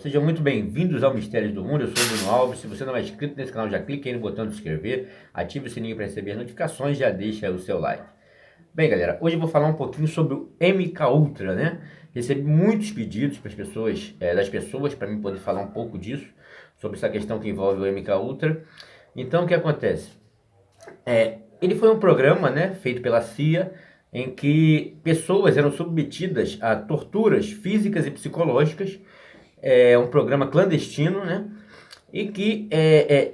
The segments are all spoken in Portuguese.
sejam muito bem-vindos ao Mistérios do Mundo. Eu sou o Bruno Alves. Se você não é inscrito nesse canal, já clique aí no botão de se inscrever, ative o sininho para receber notificações, já deixa o seu like. Bem, galera, hoje eu vou falar um pouquinho sobre o MK Ultra, né? Recebi muitos pedidos das pessoas para mim poder falar um pouco disso, sobre essa questão que envolve o MK Ultra. Então, o que acontece? Ele foi um programa, né, feito pela CIA, em que pessoas eram submetidas a torturas físicas e psicológicas. É um programa clandestino, né, e que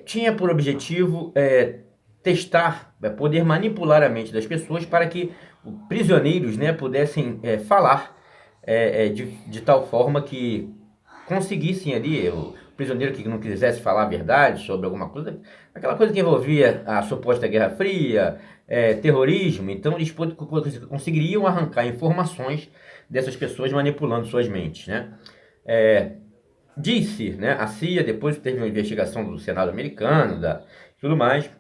tinha por objetivo testar, poder manipular a mente das pessoas para que prisioneiros, né, pudessem falar de tal forma que conseguissem ali, o prisioneiro que não quisesse falar a verdade sobre alguma coisa, aquela coisa que envolvia a suposta Guerra Fria, terrorismo. Então eles conseguiriam arrancar informações dessas pessoas manipulando suas mentes, né? Disse, né, a CIA, depois teve uma investigação do Senado americano, tudo mais,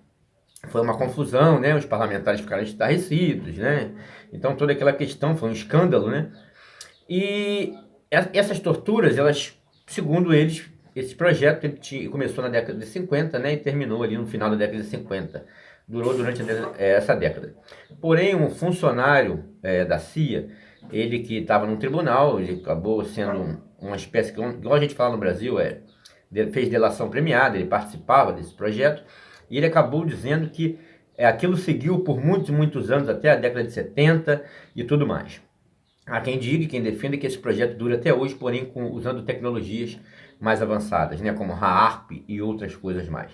foi uma confusão, né? Os parlamentares ficaram estarrecidos, né? Então toda aquela questão foi um escândalo, né? E essas torturas, elas, segundo eles, esse projeto ele começou na década de 50, né, e terminou ali no final da década de 50. Durou durante essa década. Porém, um funcionário da CIA, ele que estava no tribunal, ele acabou sendo uma espécie, igual a gente fala no Brasil, fez delação premiada, ele participava desse projeto, e ele acabou dizendo que aquilo seguiu por muitos e muitos anos, até a década de 70 e tudo mais. Há quem diga, quem defenda que esse projeto dura até hoje, porém usando tecnologias mais avançadas, né, como HAARP e outras coisas mais.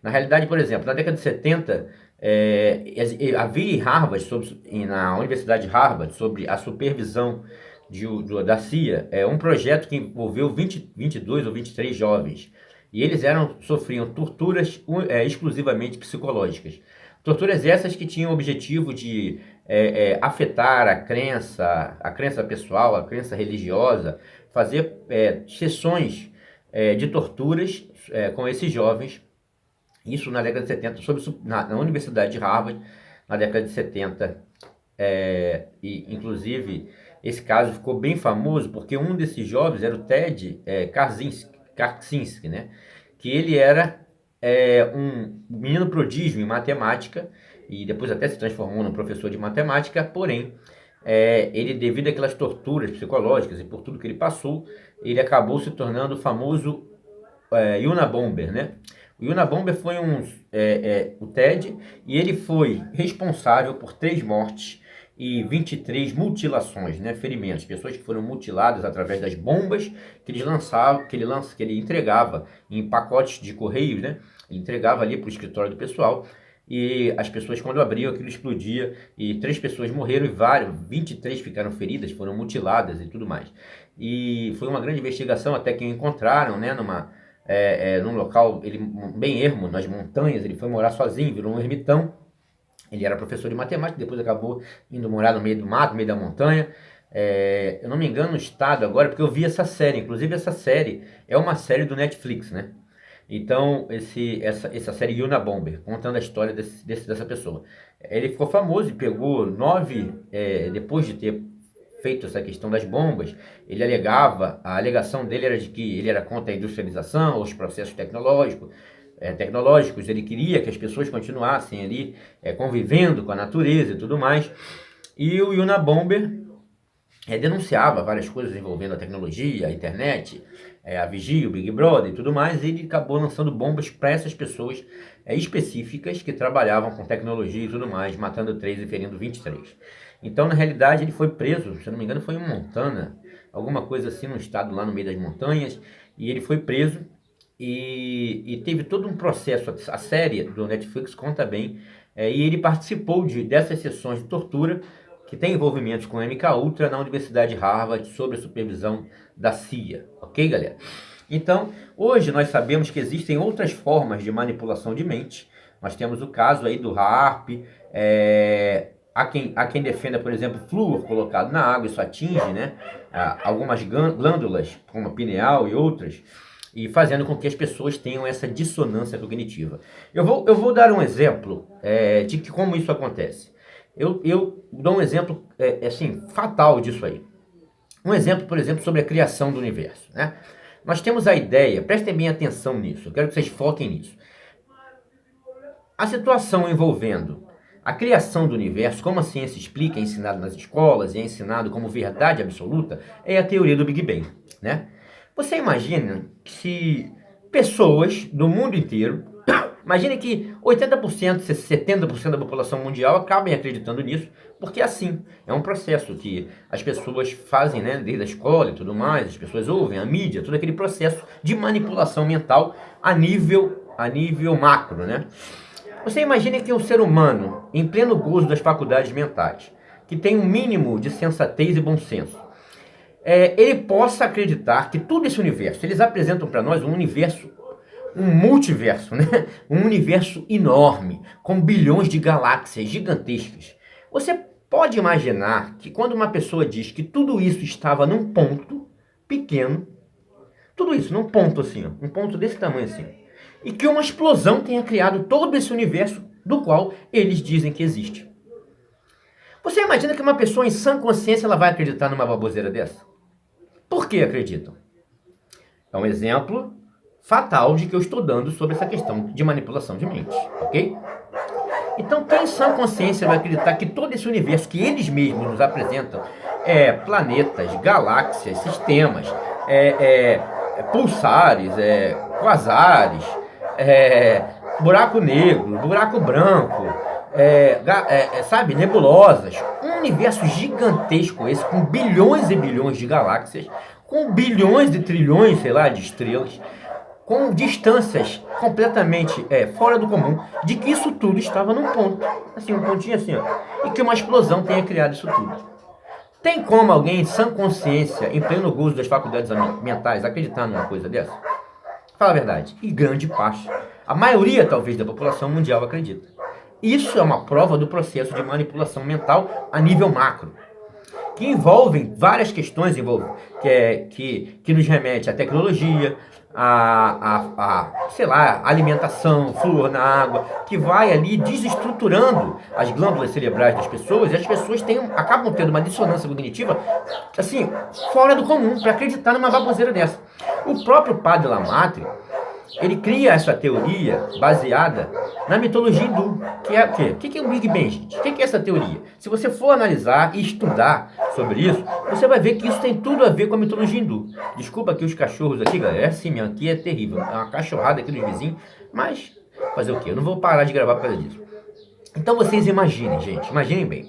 Na realidade, por exemplo, na década de 70, havia em Harvard, na Universidade de Harvard, sobre a supervisão da CIA, um projeto que envolveu 22 ou 23 jovens. E eles sofriam torturas exclusivamente psicológicas. Torturas essas que tinham o objetivo de afetar a crença pessoal, a crença religiosa, fazer sessões de torturas com esses jovens. Isso na década de 70, na Universidade de Harvard, na década de 70. E, inclusive, esse caso ficou bem famoso porque um desses jovens era o Ted Kaczynski, né? Que ele era um menino prodígio em matemática e depois até se transformou num professor de matemática, porém, ele, devido àquelas torturas psicológicas e por tudo que ele passou, ele acabou se tornando o famoso Unabomber, né? O Unabomber foi o Ted, e ele foi responsável por 3 mortes e 23 mutilações, né, ferimentos, pessoas que foram mutiladas através das bombas que ele entregava em pacotes de correios, né? Ele entregava ali para o escritório do pessoal, e as pessoas, quando abriam, aquilo explodia, e 3 pessoas morreram e 23 ficaram feridas, foram mutiladas e tudo mais. E foi uma grande investigação até que encontraram, né, num local, ele bem ermo, nas montanhas. Ele foi morar sozinho, virou um ermitão. Ele era professor de matemática, depois acabou indo morar no meio do mato, no meio da montanha. Eu não me engano no estado agora, porque eu vi essa série. Inclusive, essa série é uma série do Netflix, né? Então, essa série Unabomber, contando a história dessa pessoa. Ele ficou famoso e pegou 9, depois de ter feito essa questão das bombas, a alegação dele era de que ele era contra a industrialização, os processos tecnológicos. Ele queria que as pessoas continuassem ali convivendo com a natureza e tudo mais. E o Unabomber denunciava várias coisas envolvendo a tecnologia, a internet, a Vigia, o Big Brother e tudo mais. E ele acabou lançando bombas para essas pessoas específicas que trabalhavam com tecnologia e tudo mais, matando 3 e ferindo 23. Então, na realidade, ele foi preso, se não me engano, foi em Montana, alguma coisa assim, num estado lá no meio das montanhas, e ele foi preso e teve todo um processo. A série do Netflix conta bem, e ele participou dessas sessões de tortura que tem envolvimentos com o MK Ultra na Universidade de Harvard, sob a supervisão da CIA, ok, galera? Então, hoje nós sabemos que existem outras formas de manipulação de mente. Nós temos o caso aí do HAARP. Há quem defenda, por exemplo, flúor colocado na água. Isso atinge, né, algumas glândulas, como a pineal e outras, e fazendo com que as pessoas tenham essa dissonância cognitiva. Eu vou dar um exemplo de como isso acontece. Eu dou um exemplo assim, fatal disso aí. Um exemplo, por exemplo, sobre a criação do universo, né? nós temos a ideia, prestem bem atenção nisso, eu quero que vocês foquem nisso. A situação envolvendo a criação do universo, como a ciência explica, é ensinado nas escolas e é ensinado como verdade absoluta, é a teoria do Big Bang, né? Você imagina que se pessoas do mundo inteiro, imagine que 80%, 70% da população mundial acabem acreditando nisso, porque assim, é um processo que as pessoas fazem, né, desde a escola e tudo mais, as pessoas ouvem, a mídia, todo aquele processo de manipulação mental a nível macro, né? Você imagina que um ser humano, em pleno gozo das faculdades mentais, que tem um mínimo de sensatez e bom senso, ele possa acreditar que todo esse universo, eles apresentam para nós um universo, um multiverso, né? Um universo enorme, com bilhões de galáxias gigantescas. Você pode imaginar que quando uma pessoa diz que tudo isso estava num ponto pequeno, tudo isso num ponto assim, ó, um ponto desse tamanho assim, e que uma explosão tenha criado todo esse universo do qual eles dizem que existe. Você imagina que uma pessoa em sã consciência ela vai acreditar numa baboseira dessa? Por que acreditam? É um exemplo fatal de que eu estou dando sobre essa questão de manipulação de mente, ok? Então, quem em sã consciência vai acreditar que todo esse universo que eles mesmos nos apresentam planetas, galáxias, sistemas, pulsares, quasares, buraco negro, buraco branco, sabe, nebulosas, um universo gigantesco esse, com bilhões e bilhões de galáxias, com bilhões e trilhões, sei lá, de estrelas, com distâncias completamente fora do comum, de que isso tudo estava num ponto, assim, um pontinho assim, ó, e que uma explosão tenha criado isso tudo. Tem como alguém em sã consciência, em pleno gozo das faculdades mentais, acreditar numa coisa dessa? Fala a verdade. E grande parte, a maioria talvez da população mundial acredita. Isso é uma prova do processo de manipulação mental a nível macro, que envolvem várias questões, que nos remete à tecnologia, sei lá, alimentação, flúor na água, que vai ali desestruturando as glândulas cerebrais das pessoas, e as pessoas acabam tendo uma dissonância cognitiva, assim, fora do comum, para acreditar numa baboseira dessa. O próprio Padre Lamartine, ele cria essa teoria baseada na mitologia hindu, que é o quê? O que é o Big Bang, gente? O que é essa teoria? Se você for analisar e estudar sobre isso, você vai ver que isso tem tudo a ver com a mitologia hindu. Desculpa aqui os cachorros aqui, galera, é assim mesmo, aqui é terrível, é uma cachorrada aqui dos vizinhos, mas fazer o quê? Eu não vou parar de gravar por causa disso. Então vocês imaginem, gente, imaginem bem.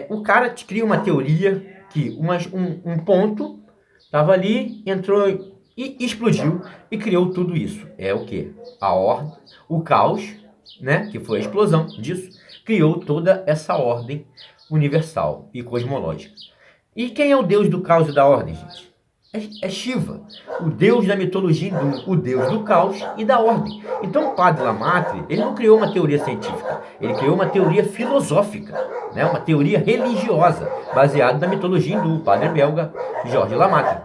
O cara te cria uma teoria que um ponto estava ali, entrou e explodiu e criou tudo isso. É o que? A ordem, o caos, né, que foi a explosão disso, criou toda essa ordem universal e cosmológica. E quem é o deus do caos e da ordem, gente? É Shiva, o deus da mitologia hindu, o deus do caos e da ordem. Então o Padre Lamartine, ele não criou uma teoria científica, ele criou uma teoria filosófica, né, uma teoria religiosa, baseada na mitologia hindu, o padre belga Georges Lamartine.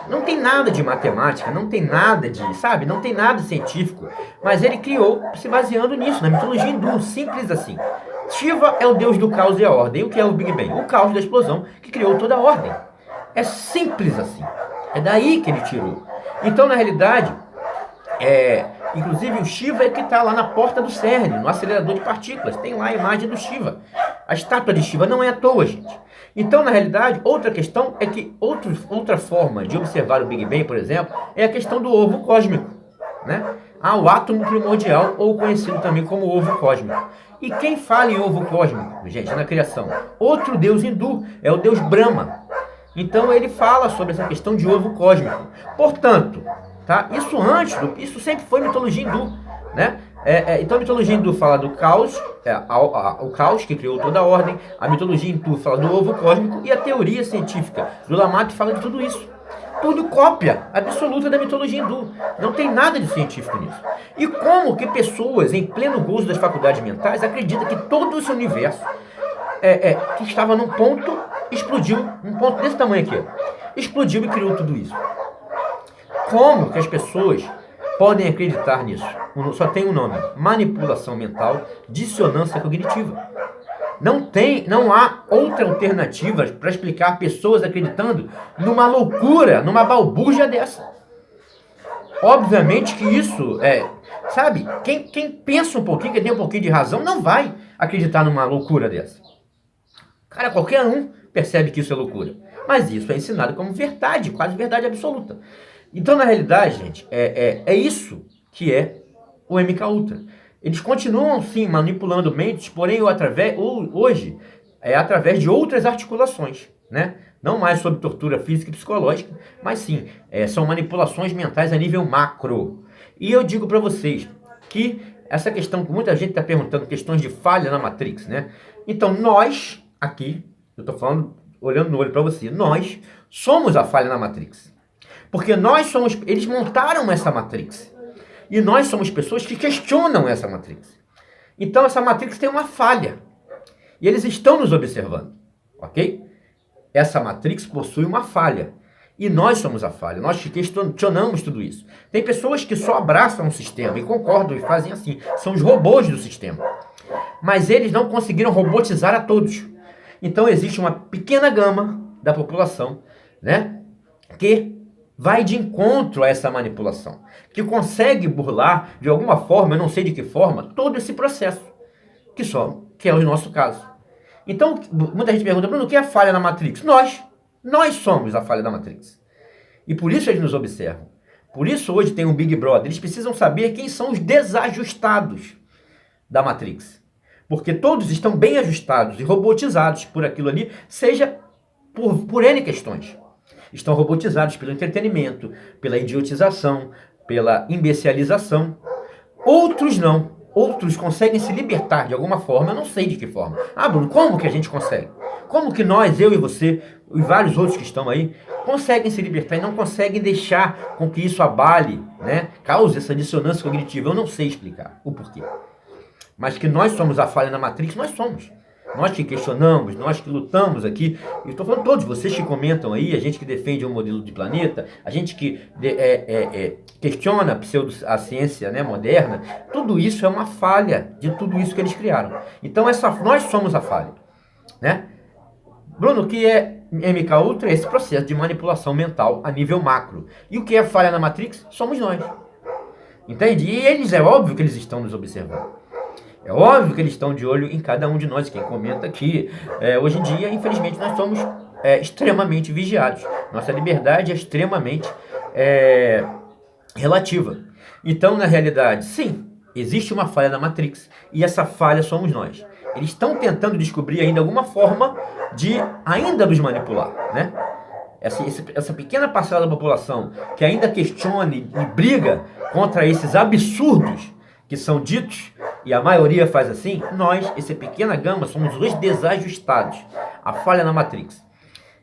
Não tem nada de matemática, não tem nada de, sabe, não tem nada científico, mas ele criou se baseando nisso, na mitologia hindu, simples assim. Shiva é o deus do caos e a ordem. E o que é o Big Bang? O caos da explosão que criou toda a ordem. É simples assim. É daí que ele tirou. Então, na realidade, inclusive o Shiva é que está lá na porta do CERN, no acelerador de partículas. Tem lá a imagem do Shiva. A estátua de Shiva não é à toa, gente. Então, na realidade, outra questão é que outra forma de observar o Big Bang, por exemplo, é a questão do ovo cósmico, né? O átomo primordial, ou conhecido também como ovo cósmico. E quem fala em ovo cósmico, gente, na criação? Outro deus hindu, é o deus Brahma. Então ele fala sobre essa questão de ovo cósmico. Portanto, tá? Isso sempre foi mitologia hindu, né? Então a mitologia hindu fala do caos, o caos que criou toda a ordem, a mitologia hindu fala do ovo cósmico e a teoria científica do Lamartine fala de tudo isso. Tudo cópia absoluta da mitologia hindu. Não tem nada de científico nisso. E como que pessoas em pleno gozo das faculdades mentais acreditam que todo esse universo que estava num ponto, explodiu, um ponto desse tamanho aqui, explodiu e criou tudo isso? Como que as pessoas podem acreditar nisso? Só tem um nome: manipulação mental, dissonância cognitiva. Não há outra alternativa para explicar pessoas acreditando numa loucura, numa balbúrdia dessa. Obviamente que isso sabe, quem pensa um pouquinho, que tem um pouquinho de razão, não vai acreditar numa loucura dessa. Cara, qualquer um percebe que isso é loucura. Mas isso é ensinado como verdade, quase verdade absoluta. Então, na realidade, gente, é isso que é o MK Ultra. Eles continuam, sim, manipulando mentes, porém, hoje, é através de outras articulações, né? Não mais sob tortura física e psicológica, mas sim, são manipulações mentais a nível macro. E eu digo para vocês que essa questão que muita gente está perguntando, questões de falha na Matrix, né? Então, nós, aqui, eu estou falando, olhando no olho para você, nós somos a falha na Matrix. Porque eles montaram essa Matrix. E nós somos pessoas que questionam essa Matrix. Então essa Matrix tem uma falha. E eles estão nos observando. Ok? Essa Matrix possui uma falha. E nós somos a falha. Nós que questionamos tudo isso. Tem pessoas que só abraçam o sistema e concordam e fazem assim. São os robôs do sistema. Mas eles não conseguiram robotizar a todos. Então existe uma pequena gama da população, né, que vai de encontro a essa manipulação, que consegue burlar de alguma forma, eu não sei de que forma, todo esse processo, que é o nosso caso. Então, muita gente pergunta, Bruno, o que é a falha na Matrix? Nós somos a falha da Matrix. E por isso eles nos observam. Por isso hoje tem um Big Brother. Eles precisam saber quem são os desajustados da Matrix. Porque todos estão bem ajustados e robotizados por aquilo ali, seja por N questões. Estão robotizados pelo entretenimento, pela idiotização, pela imbecilização. Outros não. Outros conseguem se libertar de alguma forma, eu não sei de que forma. Ah, Bruno, como que a gente consegue? Como que nós, eu e você, e vários outros que estão aí, conseguem se libertar e não conseguem deixar com que isso abale, né? Cause essa dissonância cognitiva? Eu não sei explicar o porquê. Mas que nós somos a falha na Matrix, nós somos. Nós que questionamos, nós que lutamos aqui, eu estou falando todos, vocês que comentam aí, a gente que defende um modelo de planeta, a gente que questiona a ciência, né, moderna, tudo isso é uma falha de tudo isso que eles criaram. Então nós somos a falha, né? Bruno, o que é MK Ultra? É esse processo de manipulação mental a nível macro. E o que é falha na Matrix? Somos nós. Entende? E é óbvio que eles estão nos observando. É óbvio que eles estão de olho em cada um de nós, quem comenta aqui. Hoje em dia, infelizmente, nós somos extremamente vigiados. Nossa liberdade é extremamente relativa. Então, na realidade, sim, existe uma falha na Matrix. E essa falha somos nós. Eles estão tentando descobrir ainda alguma forma de ainda nos manipular, né? Essa pequena parcela da população que ainda questiona e briga contra esses absurdos que são ditos, e a maioria faz assim, nós, essa pequena gama, somos os desajustados, a falha na Matrix.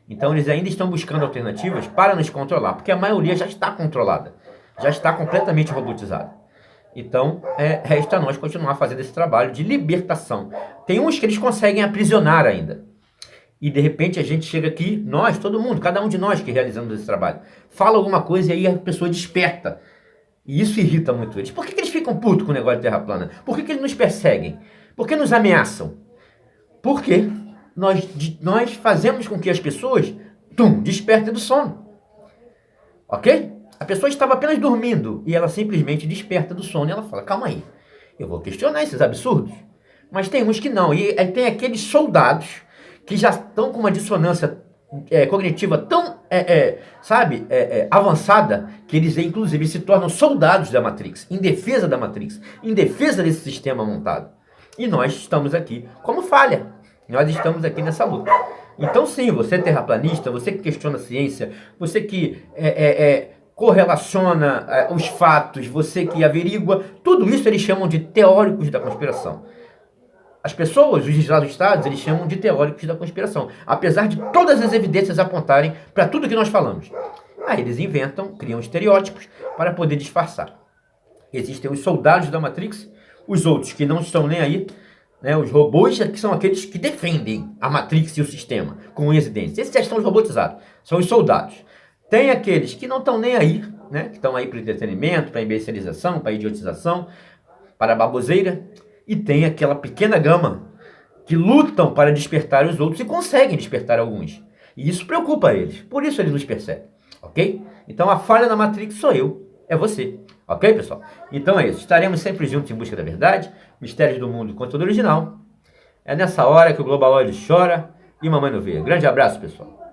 Então eles ainda estão buscando alternativas para nos controlar, porque a maioria já está controlada, já está completamente robotizada. Então, resta a nós continuar fazendo esse trabalho de libertação. Tem uns que eles conseguem aprisionar ainda. E de repente a gente chega aqui, nós, todo mundo, cada um de nós que realizamos esse trabalho, fala alguma coisa e aí a pessoa desperta. E isso irrita muito eles. Por que eles ficam putos com o negócio de terra plana? Por que eles nos perseguem? Por que nos ameaçam? Porque nós fazemos com que as pessoas, despertem do sono. Ok? A pessoa estava apenas dormindo e ela simplesmente desperta do sono e ela fala, calma aí, eu vou questionar esses absurdos. Mas tem uns que não. E tem aqueles soldados que já estão com uma dissonância cognitiva tão, avançada, que eles, inclusive, se tornam soldados da Matrix, em defesa da Matrix, em defesa desse sistema montado. E nós estamos aqui como falha. Nós estamos aqui nessa luta. Então, sim, você é terraplanista, você que questiona a ciência, você que correlaciona os fatos, você que averigua, tudo isso eles chamam de teóricos da conspiração. As pessoas, os desajustados, eles chamam de teóricos da conspiração, apesar de todas as evidências apontarem para tudo que nós falamos. Aí eles inventam, criam estereótipos para poder disfarçar. Existem os soldados da Matrix, os outros que não estão nem aí, né, os robôs, que são aqueles que defendem a Matrix e o sistema com unhas e dentes. Esses já estão robotizados, são os soldados. Tem aqueles que não estão nem aí, né, que estão aí para o entretenimento, para a imbecilização, para a idiotização, para a baboseira. E tem aquela pequena gama que lutam para despertar os outros e conseguem despertar alguns. E isso preocupa eles, por isso eles nos perseguem, ok? Então a falha na Matrix sou eu, é você, ok, pessoal? Então é isso, estaremos sempre juntos em busca da verdade, mistérios do mundo, conteúdo original. É nessa hora que o Globaloid chora e mamãe não vê. Grande abraço, pessoal.